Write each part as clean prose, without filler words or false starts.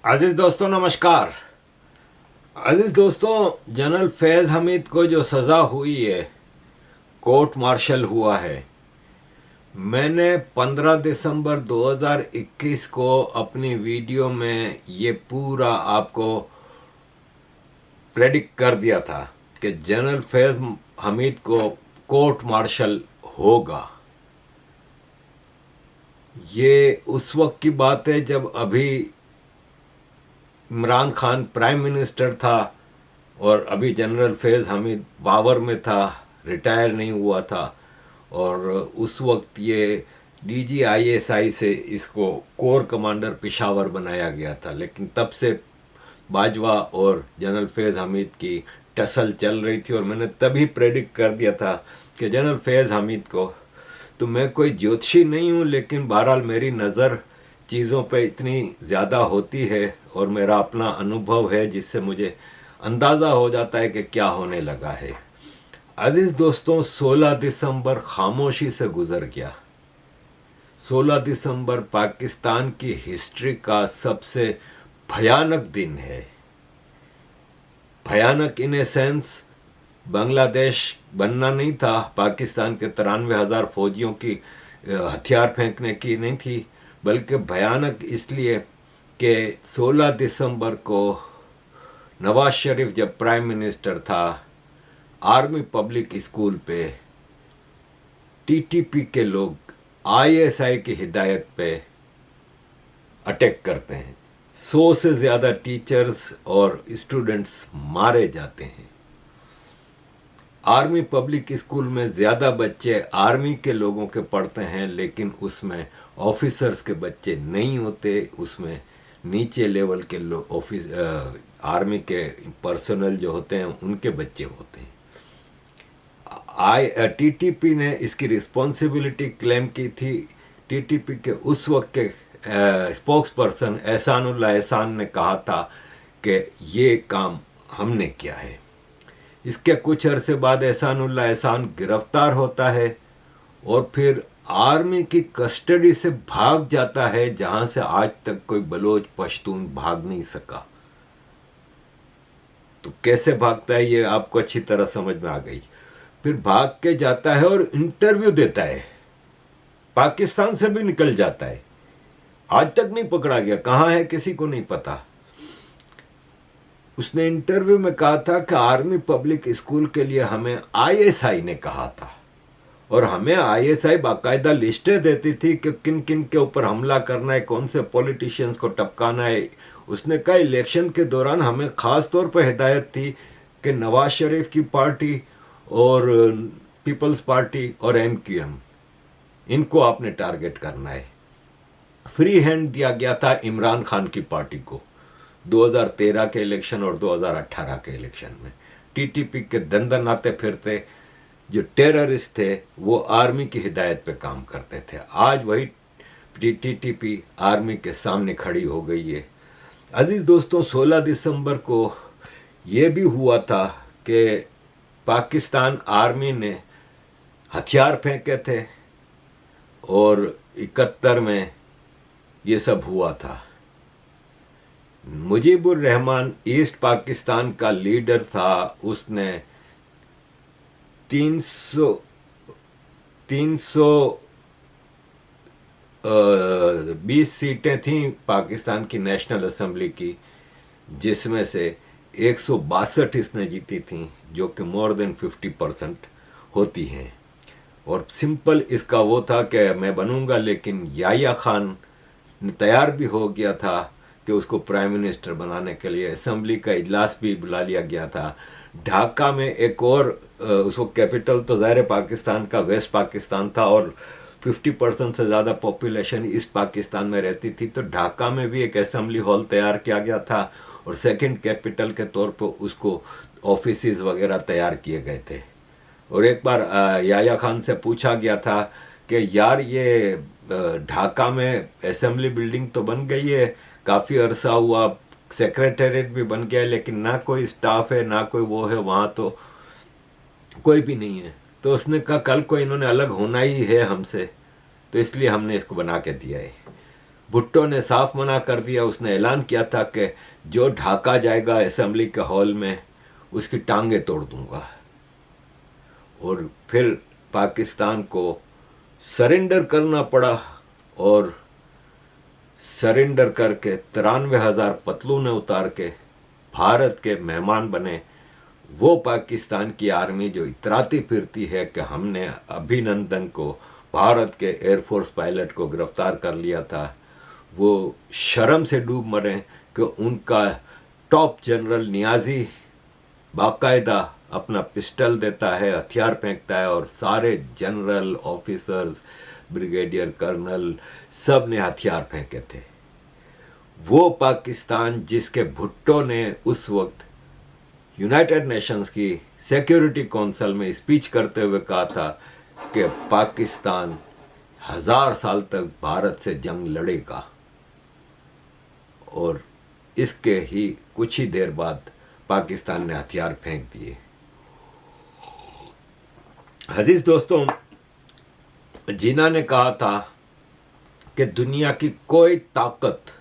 अजीज दोस्तों नमस्कार। अजीज दोस्तों, जनरल फैज़ हमीद को जो सज़ा हुई है, कोर्ट मार्शल हुआ है, मैंने 15 दिसंबर 2021 को अपनी वीडियो में ये पूरा आपको प्रेडिक्ट कर दिया था कि जनरल फैज़ हमीद को कोर्ट मार्शल होगा। ये उस वक्त की बात है जब अभी इमरान खान प्राइम मिनिस्टर था और अभी जनरल फैज़ हमीद पावर में था, रिटायर नहीं हुआ था। और उस वक्त ये DGISI से इसको कोर कमांडर पेशावर बनाया गया था, लेकिन तब से बाजवा और जनरल फैज़ हमीद की टसल चल रही थी और मैंने तभी प्रेडिक्ट कर दिया था कि जनरल फैज़ हमीद को, तो मैं कोई ज्योतिषी नहीं हूँ, लेकिन बहरहाल मेरी नज़र चीज़ों पे इतनी ज़्यादा होती है और मेरा अपना अनुभव है जिससे मुझे अंदाज़ा हो जाता है कि क्या होने लगा है। अजीज़ दोस्तों, 16 दिसंबर खामोशी से गुजर गया। 16 दिसंबर पाकिस्तान की हिस्ट्री का सबसे भयानक दिन है। भयानक इन ए सेंस, बांग्लादेश बनना नहीं था, पाकिस्तान के 93,000 फौजियों की हथियार फेंकने की नहीं थी, बल्कि भयानक इसलिए कि 16 दिसंबर को नवाज शरीफ जब प्राइम मिनिस्टर था, आर्मी पब्लिक स्कूल पे TTP के लोग ISI की हिदायत पे अटैक करते हैं। 100 से ज़्यादा टीचर्स और स्टूडेंट्स मारे जाते हैं। आर्मी पब्लिक स्कूल में ज़्यादा बच्चे आर्मी के लोगों के पढ़ते हैं, लेकिन उसमें ऑफिसर्स के बच्चे नहीं होते, उसमें नीचे लेवल के आर्मी के पर्सनल जो होते हैं उनके बच्चे होते हैं। TTP ने इसकी रिस्पॉन्सिबिलिटी क्लेम की थी। TTP के उस वक्त के स्पोक्स पर्सन एहसानुल्लाह एहसान ने कहा था कि ये काम हमने किया है। इसके कुछ अरसे बाद एहसानुल्लाह एहसान गिरफ्तार होता है और फिर आर्मी की कस्टडी से भाग जाता है, जहां से आज तक कोई बलोच पश्तून भाग नहीं सका। तो कैसे भागता है ये आपको अच्छी तरह समझ में आ गई। फिर भाग के जाता है और इंटरव्यू देता है, पाकिस्तान से भी निकल जाता है, आज तक नहीं पकड़ा गया, कहाँ है किसी को नहीं पता। उसने इंटरव्यू में कहा था कि आर्मी पब्लिक स्कूल के लिए हमें ISI ने कहा था और हमें ISI बाकायदा लिस्टें देती थी कि किन किन के ऊपर हमला करना है, कौन से पॉलिटिशियंस को टपकाना है। उसने कहा इलेक्शन के दौरान हमें ख़ास तौर पर हिदायत थी कि नवाज शरीफ की पार्टी और पीपल्स पार्टी और MQM, इनको आपने टारगेट करना है। फ्री हैंड दिया गया था इमरान खान की पार्टी को 2013 के इलेक्शन और 2018 के इलेक्शन में। TTP के दंदनाते फिरते जो टेररिस्ट थे वो आर्मी की हिदायत पे काम करते थे। आज वही TTP आर्मी के सामने खड़ी हो गई है। अजीज दोस्तों, 16 दिसंबर को ये भी हुआ था कि पाकिस्तान आर्मी ने हथियार फेंके थे और 71 में ये सब हुआ था। मुजीबुर रहमान ईस्ट पाकिस्तान का लीडर था, उसने 320 सीटें थीं पाकिस्तान की नेशनल असेंबली की, जिसमें से 162 इसने जीती थीं, जो कि मोर देन 50% होती हैं। और सिंपल इसका वो था कि मैं बनूंगा, लेकिन याह्या खान तैयार भी हो गया था कि उसको प्राइम मिनिस्टर बनाने के लिए असेंबली का इजलास भी बुला लिया गया था। ढाका में एक और उसको कैपिटल तो ज़ाहिर पाकिस्तान का वेस्ट पाकिस्तान था और 50% से ज़्यादा पॉपुलेशन ईस्ट पाकिस्तान में रहती थी, तो ढाका में भी एक असेंबली हॉल तैयार किया गया था और सेकंड कैपिटल के तौर पर उसको ऑफिसेज वगैरह तैयार किए गए थे। और एक बार याह्या खान से पूछा गया था कि यार ये ढाका में असेंबली बिल्डिंग तो बन गई है, काफ़ी अरसा हुआ, सेक्रेटेरिएट भी बन गया है, लेकिन ना कोई स्टाफ है ना कोई वो है, वहाँ तो कोई भी नहीं है। तो उसने कहा कल को इन्होंने अलग होना ही है हमसे, तो इसलिए हमने इसको बना के दिया है। भुट्टो ने साफ मना कर दिया, उसने ऐलान किया था कि जो ढाका जाएगा असेंबली के हॉल में उसकी टांगें तोड़ दूंगा। और फिर पाकिस्तान को सरेंडर करना पड़ा और सरेंडर करके 93,000 पतलूने उतार के भारत के मेहमान बने। वो पाकिस्तान की आर्मी जो इतराती फिरती है कि हमने अभिनंदन को, भारत के एयरफोर्स पायलट को गिरफ्तार कर लिया था, वो शर्म से डूब मरे कि उनका टॉप जनरल नियाजी बाकायदा अपना पिस्टल देता है, हथियार फेंकता है और सारे जनरल ऑफिसर्स, ब्रिगेडियर कर्नल सब ने हथियार फेंके थे। वो पाकिस्तान जिसके भुट्टो ने उस वक्त यूनाइटेड नेशंस की सिक्योरिटी काउंसिल में स्पीच करते हुए कहा था कि पाकिस्तान 1000 साल तक भारत से जंग लड़ेगा, और इसके ही कुछ ही देर बाद पाकिस्तान ने हथियार फेंक दिए। अजीज दोस्तों, जिन्ना ने कहा था कि दुनिया की कोई ताकत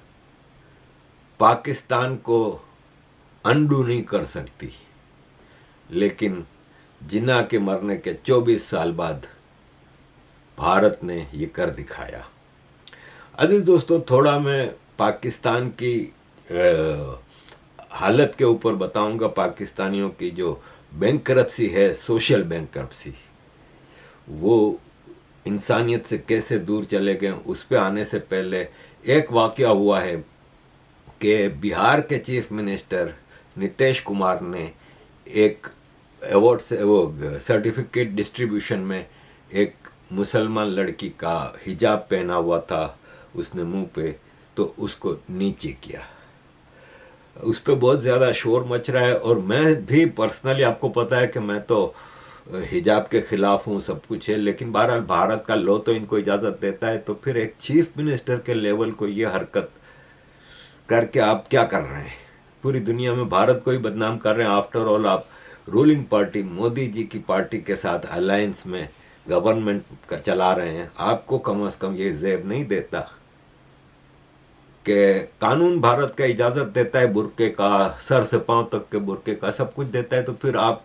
पाकिस्तान को अंडू नहीं कर सकती, लेकिन जिन्ना के मरने के 24 साल बाद भारत ने ये कर दिखाया। अजीज दोस्तों, थोड़ा मैं पाकिस्तान की हालत के ऊपर बताऊंगा। पाकिस्तानियों की जो बैंकरप्सी है, सोशल बैंकरप्सी, वो इंसानियत से कैसे दूर चले गए, उस पे आने से पहले एक वाकया हुआ है कि बिहार के चीफ मिनिस्टर नीतीश कुमार ने एक अवार्ड से वो सर्टिफिकेट डिस्ट्रीब्यूशन में एक मुसलमान लड़की का हिजाब पहना हुआ था उसने मुंह पे, तो उसको नीचे किया। उस पर बहुत ज़्यादा शोर मच रहा है और मैं भी पर्सनली, आपको पता है कि मैं तो हिजाब के खिलाफ हूँ, सब कुछ है, लेकिन बहरहाल भारत का लॉ तो इनको इजाज़त देता है। तो फिर एक चीफ मिनिस्टर के लेवल को ये हरकत करके आप क्या कर रहे हैं? पूरी दुनिया में भारत को ही बदनाम कर रहे हैं। आफ्टर ऑल आप रूलिंग पार्टी मोदी जी की पार्टी के साथ अलायंस में गवर्नमेंट का चला रहे हैं। आपको कम से कम ये ज़ेब नहीं देता कि कानून भारत का इजाज़त देता है बुर्के का, सर से पांव तक के बुर्के का सब कुछ देता है। तो फिर आप,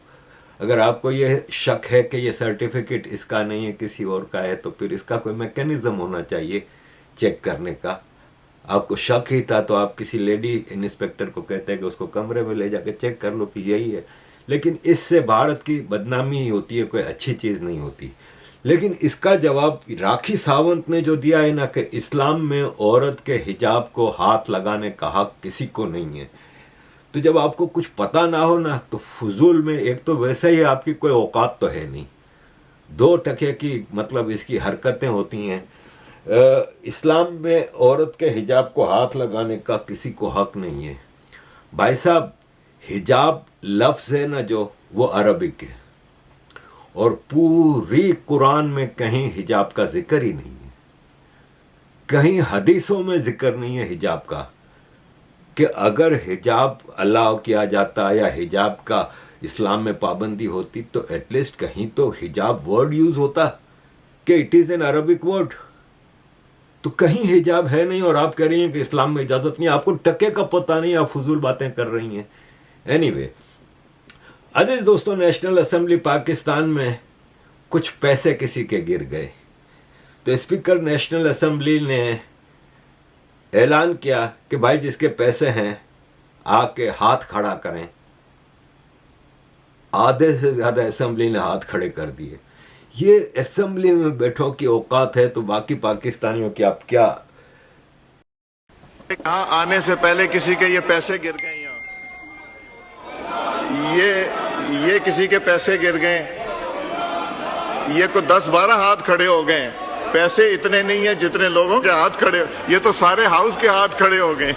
अगर आपको ये शक है कि ये सर्टिफिकेट इसका नहीं है किसी और का है, तो फिर इसका कोई मैकेनिज्म होना चाहिए चेक करने का। आपको शक ही था तो आप किसी लेडी इंस्पेक्टर को कहते हैं कि उसको कमरे में ले जाके चेक कर लो कि यही है। लेकिन इससे भारत की बदनामी ही होती है, कोई अच्छी चीज़ नहीं होती। लेकिन इसका जवाब राखी सावंत ने जो दिया है ना, कि इस्लाम में औरत के हिजाब को हाथ लगाने का हक किसी को नहीं है। तो जब आपको कुछ पता ना हो ना, तो फजूल में, एक तो वैसे ही आपकी कोई औकात तो है नहीं, 2 टके की मतलब इसकी हरकतें होती हैं। इस्लाम में औरत के हिजाब को हाथ लगाने का किसी को हक नहीं है। भाई साहब, हिजाब लफ्ज़ है ना जो, वो अरबिक है और पूरी कुरान में कहीं हिजाब का जिक्र ही नहीं है, कहीं हदीसों में जिक्र नहीं है हिजाब का, कि अगर हिजाब अलाउ किया जाता या हिजाब का इस्लाम में पाबंदी होती तो एटलीस्ट कहीं तो हिजाब वर्ड यूज होता कि it is an Arabic word. तो कहीं हिजाब है नहीं और आप कह रही हैं कि इस्लाम में इजाज़त नहीं। आपको टके का पता नहीं, आप फजूल बातें कर रही हैं। एनीवे, अजीज दोस्तों, नेशनल असेंबली पाकिस्तान में कुछ पैसे किसी के गिर गए, तो स्पीकर नेशनल असेंबली ने ऐलान किया कि भाई जिसके पैसे हैं आके हाथ खड़ा करें। आधे से ज़्यादा असेंबली ने हाथ खड़े कर दिए। ये असेंबली में बैठों की औकात है, तो बाकी पाकिस्तानियों की आप क्या। यहाँ आने से पहले किसी के ये पैसे गिर गए, यहाँ ये किसी के पैसे गिर गए, ये को 10-12 हाथ खड़े हो गए। पैसे इतने नहीं है जितने लोगों के हाथ खड़े, ये तो सारे हाउस के हाथ खड़े हो गए।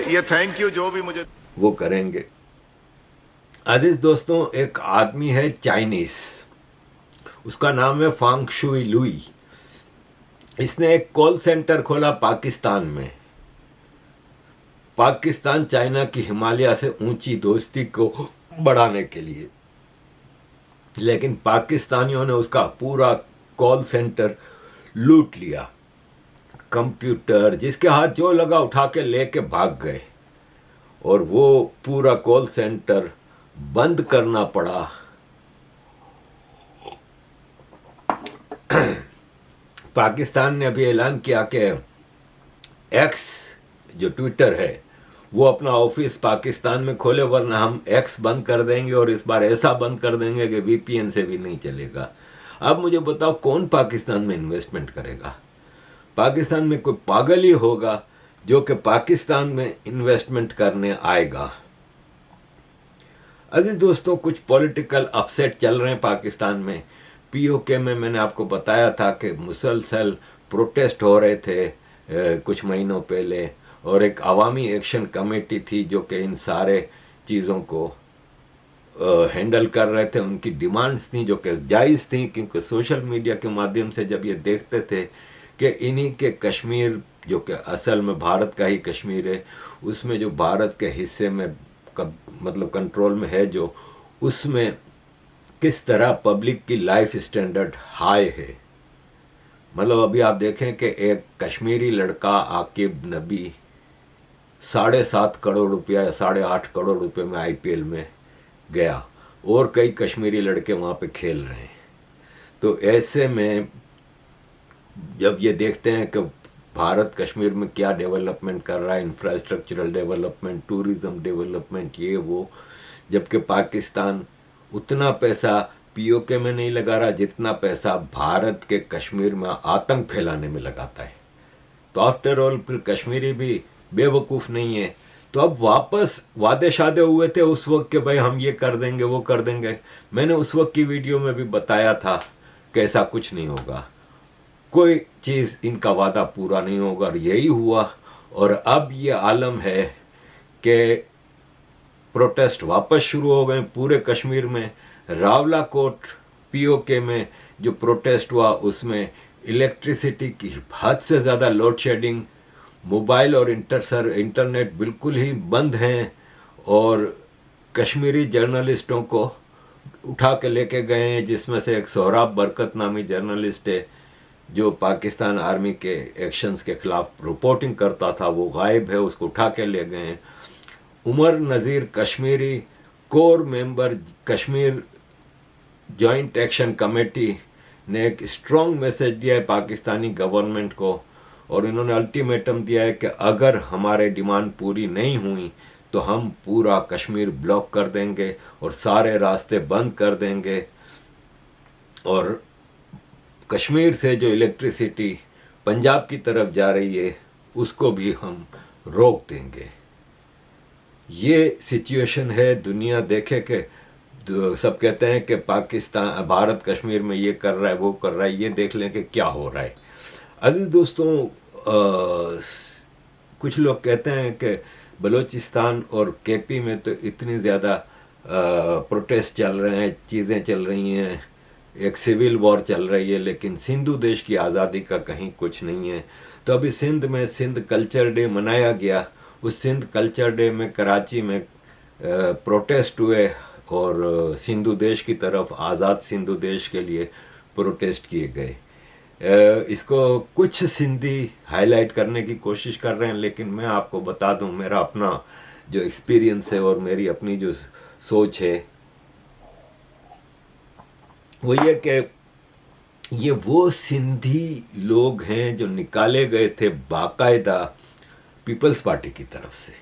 ये थैंक यू जो भी मुझे वो करेंगे। अजीज दोस्तों, एक आदमी है चाइनीज, उसका नाम है फांग शुई लुई। इसने एक कॉल सेंटर खोला पाकिस्तान में, पाकिस्तान चाइना की हिमालय से ऊंची दोस्ती को बढ़ाने के लिए। लेकिन पाकिस्तानियों ने उसका पूरा कॉल सेंटर लूट लिया कंप्यूटर, जिसके हाथ जो लगा उठा के लेके भाग गए, और वो पूरा कॉल सेंटर बंद करना पड़ा। पाकिस्तान ने अभी ऐलान किया कि एक्स जो ट्विटर है वो अपना ऑफिस पाकिस्तान में खोले, वरना हम एक्स बंद कर देंगे, और इस बार ऐसा बंद कर देंगे कि वीपीएन से भी नहीं चलेगा। अब मुझे बताओ कौन पाकिस्तान में इन्वेस्टमेंट करेगा? पाकिस्तान में कोई पागल ही होगा जो कि पाकिस्तान में इन्वेस्टमेंट करने आएगा। अजीज दोस्तों, कुछ पॉलिटिकल अपसेट चल रहे हैं पाकिस्तान में। पीओके में मैंने आपको बताया था कि मुसलसल प्रोटेस्ट हो रहे थे कुछ महीनों पहले, और एक अवामी एक्शन कमेटी थी जो कि इन सारे चीज़ों को हैंडल कर रहे थे। उनकी डिमांड्स थी जो कि जायज़ थी, क्योंकि सोशल मीडिया के माध्यम से जब ये देखते थे कि इन्हीं के कश्मीर, जो कि असल में भारत का ही कश्मीर है, उसमें जो भारत के हिस्से में मतलब कंट्रोल में है, जो उसमें किस तरह पब्लिक की लाइफ स्टैंडर्ड हाई है। मतलब अभी आप देखें कि एक कश्मीरी लड़का आकिब नबी 7.5 करोड़ रुपया या 8.5 करोड़ रुपए में आईपीएल में गया, और कई कश्मीरी लड़के वहाँ पे खेल रहे हैं। तो ऐसे में जब ये देखते हैं कि भारत कश्मीर में क्या डेवलपमेंट कर रहा है, इंफ्रास्ट्रक्चरल डेवलपमेंट, टूरिज्म डेवलपमेंट, ये वो, जबकि पाकिस्तान उतना पैसा पीओके में नहीं लगा रहा जितना पैसा भारत के कश्मीर में आतंक फैलाने में लगाता है। तो आफ्टर ऑल फिर कश्मीरी भी बेवकूफ़ नहीं है। तो अब वापस वादे शादे हुए थे उस वक्त कि भाई हम ये कर देंगे वो कर देंगे। मैंने उस वक्त की वीडियो में भी बताया था कि ऐसा कुछ नहीं होगा, कोई चीज़ इनका वादा पूरा नहीं होगा, और यही हुआ। और अब ये आलम है कि प्रोटेस्ट वापस शुरू हो गए पूरे कश्मीर में। रावलाकोट पीओके में जो प्रोटेस्ट हुआ उसमें इलेक्ट्रिसिटी की हद से ज़्यादा लोड शेडिंग, मोबाइल और इंटरनेट बिल्कुल ही बंद हैं, और कश्मीरी जर्नलिस्टों को उठा के लेके गए हैं, जिसमें से एक सोहराब बरकत नामी जर्नलिस्ट है जो पाकिस्तान आर्मी के एक्शंस के खिलाफ रिपोर्टिंग करता था, वो गायब है, उसको उठा के ले गए हैं। Umar Nazir Kashmiri core member Kashmir joint action committee ने एक स्ट्रॉन्ग मैसेज दिया है पाकिस्तानी गवर्नमेंट को, और इन्होंने अल्टीमेटम दिया है कि अगर हमारे डिमांड पूरी नहीं हुई तो हम पूरा कश्मीर ब्लॉक कर देंगे और सारे रास्ते बंद कर देंगे, और कश्मीर से जो इलेक्ट्रिसिटी पंजाब की तरफ जा रही है उसको भी हम रोक देंगे। ये सिचुएशन है। दुनिया देखे कि सब कहते हैं कि पाकिस्तान भारत कश्मीर में ये कर रहा है वो कर रहा है, ये देख लें कि क्या हो रहा है। अजीज दोस्तों, कुछ लोग कहते हैं कि बलूचिस्तान और केपी में तो इतनी ज़्यादा प्रोटेस्ट चल रहे हैं, चीज़ें चल रही हैं, एक सिविल वॉर चल रही है, लेकिन सिंधु देश की आज़ादी का कहीं कुछ नहीं है। तो अभी सिंध में सिंध कल्चर डे मनाया गया। उस सिंध कल्चर डे में कराची में प्रोटेस्ट हुए, और सिंधु देश की तरफ, आज़ाद सिंधु देश के लिए प्रोटेस्ट किए गए। इसको कुछ सिंधी हाईलाइट करने की कोशिश कर रहे हैं, लेकिन मैं आपको बता दूं मेरा अपना जो एक्सपीरियंस है और मेरी अपनी जो सोच है वो ये कि ये वो सिंधी लोग हैं जो निकाले गए थे बाकायदा पीपल्स पार्टी की तरफ से,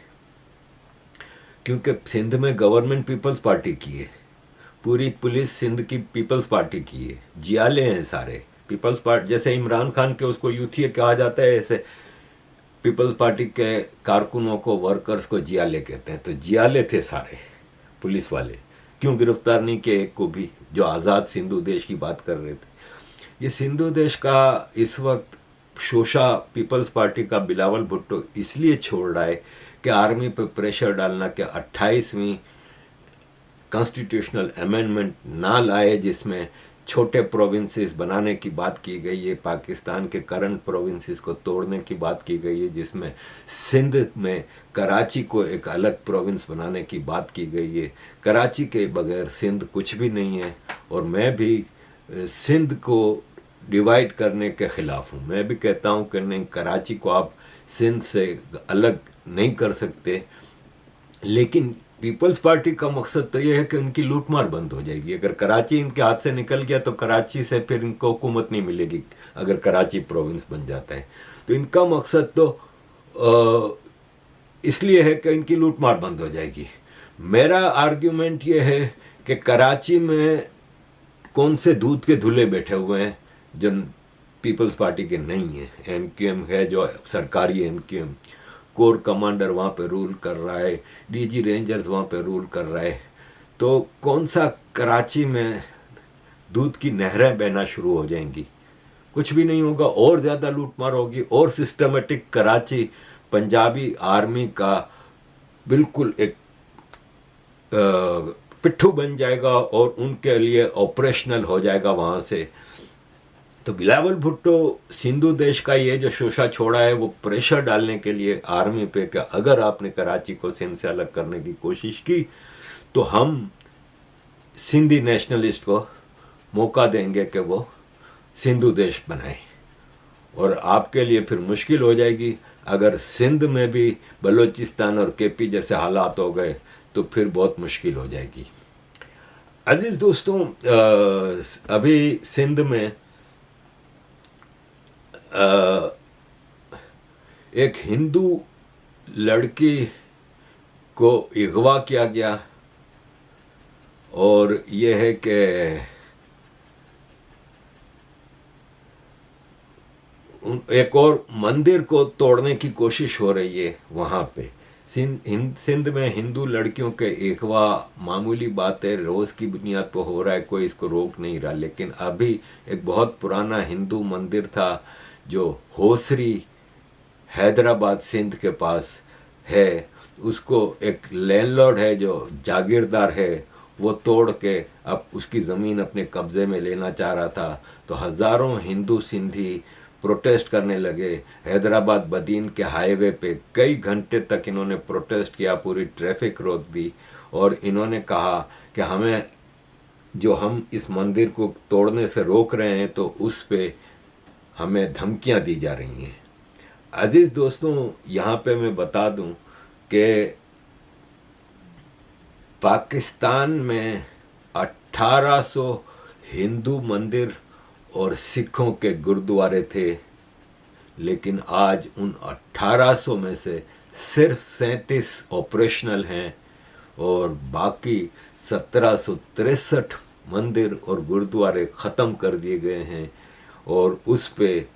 क्योंकि सिंध में गवर्नमेंट पीपल्स पार्टी की है, पूरी पुलिस सिंध की पीपल्स पार्टी की है, जियाले हैं सारे पीपल्स पार्टी। जैसे इमरान खान के उसको यूथी कहा जाता है, ऐसे पीपल्स पार्टी के कारकुनों को, वर्कर्स को जियाले कहते हैं। तो जियाले थे सारे पुलिस वाले, क्यों गिरफ्तार नहीं किए एक को भी, जो आज़ाद सिंधु देश की बात कर रहे थे। ये सिंधु देश का इस वक्त शोशा पीपल्स पार्टी का बिलावल भुट्टो इसलिए छोड़ रहा है कि आर्मी पर प्रेशर डालना कि 28वीं कॉन्स्टिट्यूशनल अमेंडमेंट ना लाए, जिसमें छोटे प्रोविंसेस बनाने की बात की गई है, पाकिस्तान के करंट प्रोविंसेस को तोड़ने की बात की गई है, जिसमें सिंध में कराची को एक अलग प्रोविंस बनाने की बात की गई है। कराची के बगैर सिंध कुछ भी नहीं है, और मैं भी सिंध को डिवाइड करने के खिलाफ हूँ। मैं भी कहता हूँ कि नहीं, कराची को आप सिंध से अलग नहीं कर सकते, लेकिन पीपल्स पार्टी का मकसद तो ये है कि उनकी लूटमार बंद हो जाएगी। अगर कराची इनके हाथ से निकल गया तो कराची से फिर इनको हुकूमत नहीं मिलेगी। अगर कराची प्रोविंस बन जाता है तो इनका मकसद तो इसलिए है कि इनकी लूटमार बंद हो जाएगी। मेरा आर्ग्यूमेंट ये है कि कराची में कौन से दूध के धुले बैठे हुए हैं जो पीपल्स पार्टी के नहीं है। एमक्यूएम है जो सरकारी एमक्यूएम, कोर कमांडर वहाँ पे रूल कर रहा है, डीजी रेंजर्स वहाँ पे रूल कर रहा है। तो कौन सा कराची में दूध की नहरें बहना शुरू हो जाएंगी? कुछ भी नहीं होगा, और ज़्यादा लूटमार होगी और सिस्टमेटिक कराची पंजाबी आर्मी का बिल्कुल एक पिट्ठू बन जाएगा और उनके लिए ऑपरेशनल हो जाएगा वहाँ से। तो बिलावल भुट्टो सिंधु देश का ये जो शोषा छोड़ा है वो प्रेशर डालने के लिए आर्मी पे कि अगर आपने कराची को सिंध से अलग करने की कोशिश की तो हम सिंधी नेशनलिस्ट को मौका देंगे कि वो सिंधु देश बनाए। और आपके लिए फिर मुश्किल हो जाएगी अगर सिंध में भी बलूचिस्तान और केपी जैसे हालात हो गए तो फिर बहुत मुश्किल हो जाएगी। अजीज दोस्तों, अभी सिंध में एक हिंदू लड़की को अगवा किया गया और ये है कि एक और मंदिर को तोड़ने की कोशिश हो रही है वहाँ पे। सिंध में हिंदू लड़कियों के अगवा मामूली बात है, रोज़ की बुनियाद पर हो रहा है, कोई इसको रोक नहीं रहा। लेकिन अभी एक बहुत पुराना हिंदू मंदिर था जो होसरी हैदराबाद सिंध के पास है, उसको एक लैंडलॉर्ड है जो जागीरदार है वो तोड़ के अब उसकी ज़मीन अपने कब्ज़े में लेना चाह रहा था। तो हज़ारों हिंदू सिंधी प्रोटेस्ट करने लगे। हैदराबाद बदीन के हाईवे पे कई घंटे तक इन्होंने प्रोटेस्ट किया, पूरी ट्रैफिक रोक दी और इन्होंने कहा कि हम इस मंदिर को तोड़ने से रोक रहे हैं तो उस पे हमें धमकियां दी जा रही हैं। अजीज़ दोस्तों, यहाँ पे मैं बता दूं कि पाकिस्तान में 1800 हिंदू मंदिर और सिखों के गुरुद्वारे थे, लेकिन आज उन 1800 में से सिर्फ 37 ऑपरेशनल हैं और बाकी 1763 मंदिर और गुरुद्वारे ख़त्म कर दिए गए हैं। और उस पे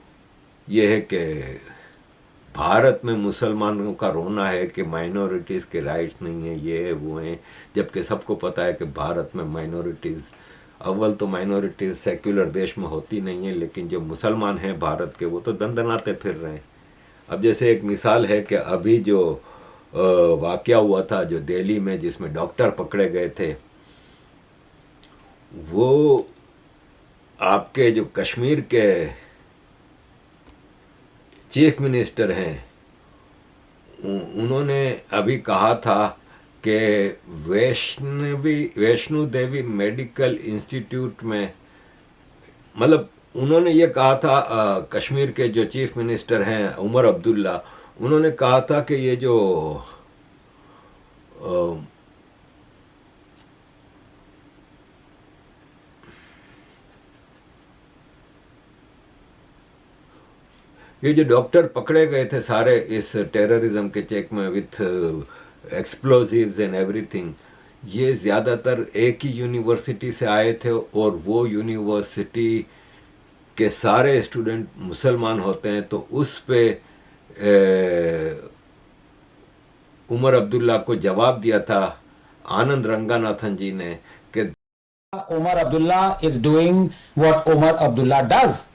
यह है कि भारत में मुसलमानों का रोना है कि माइनॉरिटीज़ के राइट्स नहीं है, ये है वो हैं, जबकि सबको पता है कि भारत में माइनॉरिटीज़, अव्वल तो माइनॉरिटीज़ सेक्युलर देश में होती नहीं है, लेकिन जो मुसलमान हैं भारत के वो तो दंदनाते फिर रहे हैं। अब जैसे एक मिसाल है कि अभी जो वाक़या हुआ था जो दिल्ली में जिसमें डॉक्टर पकड़े गए थे, वो आपके जो कश्मीर के चीफ मिनिस्टर हैं उन्होंने अभी कहा था कि वैष्णो देवी मेडिकल इंस्टीट्यूट में, मतलब उन्होंने ये कहा था, कश्मीर के जो चीफ मिनिस्टर हैं उमर अब्दुल्ला, उन्होंने कहा था कि ये जो डॉक्टर पकड़े गए थे सारे इस टेररिज्म के चेक में विथ एक्सप्लोजिव्स एंड एवरीथिंग, ये ज़्यादातर एक ही यूनिवर्सिटी से आए थे और वो यूनिवर्सिटी के सारे स्टूडेंट मुसलमान होते हैं। तो उस पे उमर अब्दुल्ला को जवाब दिया था आनंद रंगानाथन जी ने कि Omar Abdullah is doing what Omar Abdullah does,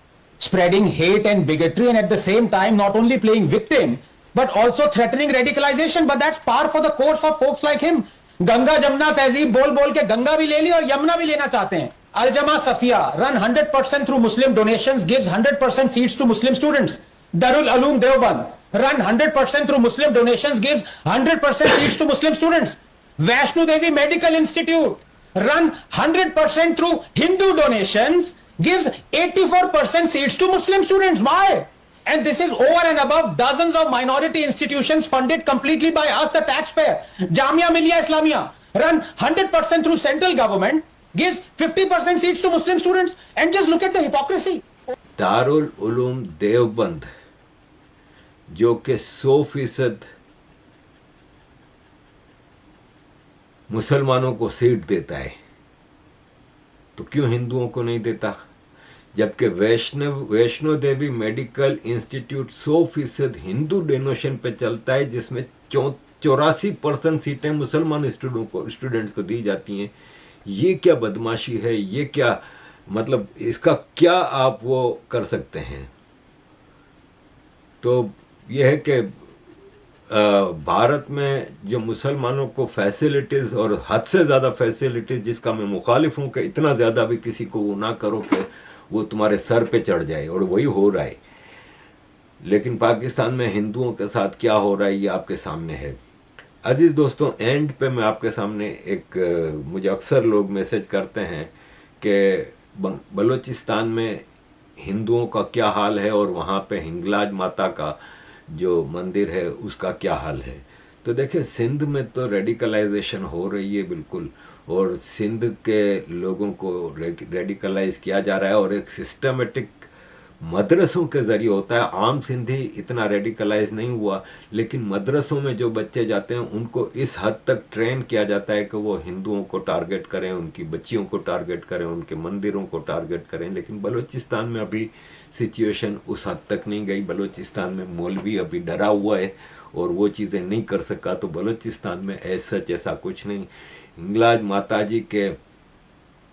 spreading hate and bigotry, and at the same time not only playing victim but also threatening radicalization. But that's par for the course of folks like him. Ganga Jamuna तहजीब बोल बोल के गंगा भी ले ली और यमुना भी लेना चाहते हैं. Al-Jama Safia run 100% through Muslim donations, gives 100% seats to Muslim students. Darul Uloom Deoband run 100% through Muslim donations, gives 100% seats to Muslim students. Vaishno Devi Medical Institute run 100% through Hindu donations, gives 84% seats to Muslim students. Why? And this is over and above dozens of minority institutions funded completely by us, the taxpayer. Jamia Millia Islamia, run 100% through central government, gives 50% seats to Muslim students. And just look at the hypocrisy. Darul Uloom Deoband जो कि 100% मुसलमानों को seat देता है, तो क्यों हिंदुओं को नहीं देता? जबकि Vaishno Devi medical institute 100% Hindu donation पे चलता है, जिसमें 84% सीटें मुसलमान स्टूडेंट्स को दी जाती हैं। ये क्या बदमाशी है? ये क्या मतलब, इसका क्या आप वो कर सकते हैं? तो यह है कि भारत में जो मुसलमानों को फैसिलिटीज़ और हद से ज़्यादा फैसिलिटीज़, जिसका मैं मुखालिफ हूँ कि इतना ज़्यादा भी किसी को वो ना करो कि वो तुम्हारे सर पे चढ़ जाए, और वही हो रहा है। लेकिन पाकिस्तान में हिंदुओं के साथ क्या हो रहा है ये आपके सामने है। अजीज़ दोस्तों, एंड पे मैं आपके सामने एक मुझे अक्सर लोग मैसेज करते हैं कि बलूचिस्तान में हिंदुओं का क्या हाल है और वहाँ पे हिंगलाज माता का जो मंदिर है उसका क्या हाल है। तो देखें, सिंध में तो रेडिकलाइजेशन हो रही है बिल्कुल, और सिंध के लोगों को रेडिकलाइज किया जा रहा है, और एक सिस्टमेटिक मदरसों के ज़रिए होता है। आम सिंधी इतना रेडिकलाइज नहीं हुआ, लेकिन मदरसों में जो बच्चे जाते हैं उनको इस हद तक ट्रेन किया जाता है कि वो हिंदुओं को टारगेट करें, उनकी बच्चियों को टारगेट करें, उनके मंदिरों को टारगेट करें। लेकिन बलूचिस्तान में अभी सिचुएशन उस हद तक नहीं गई। बलूचिस्तान में मौलवी अभी डरा हुआ है और वो चीज़ें नहीं कर सका। तो बलूचिस्तान में ऐसा कुछ नहीं। हिंगलाज माता जी के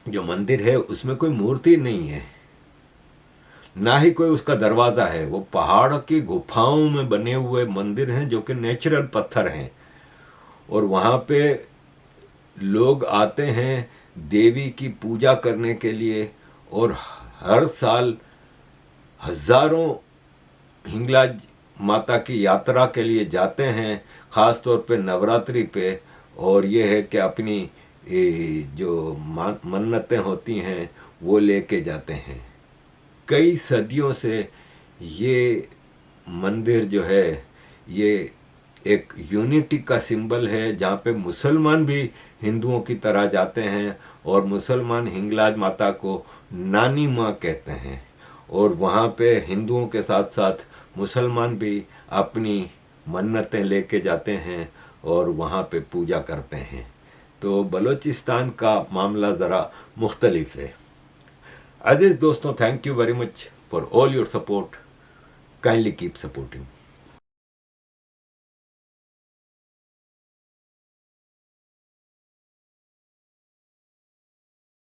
जो मंदिर है उसमें कोई मूर्ति नहीं है, ना ही कोई उसका दरवाज़ा है। वो पहाड़ की गुफाओं में बने हुए मंदिर हैं जो कि नेचुरल पत्थर हैं, और वहाँ पे लोग आते हैं देवी की पूजा करने के लिए, और हर साल हज़ारों हिंगलाज माता की यात्रा के लिए जाते हैं, ख़ास तौर पे नवरात्रि पे। और ये है कि अपनी जो मन्नतें होती हैं वो लेके जाते हैं। कई सदियों से ये मंदिर जो है ये एक यूनिटी का सिंबल है, जहाँ पे मुसलमान भी हिंदुओं की तरह जाते हैं, और मुसलमान हिंगलाज माता को नानी माँ कहते हैं, और वहाँ पे हिंदुओं के साथ साथ मुसलमान भी अपनी मन्नतें लेके जाते हैं और वहाँ पे पूजा करते हैं। तो बलूचिस्तान का मामला ज़रा मुख्तलिफ है। अजीज दोस्तों, thank you very much for all your support. Kindly keep supporting.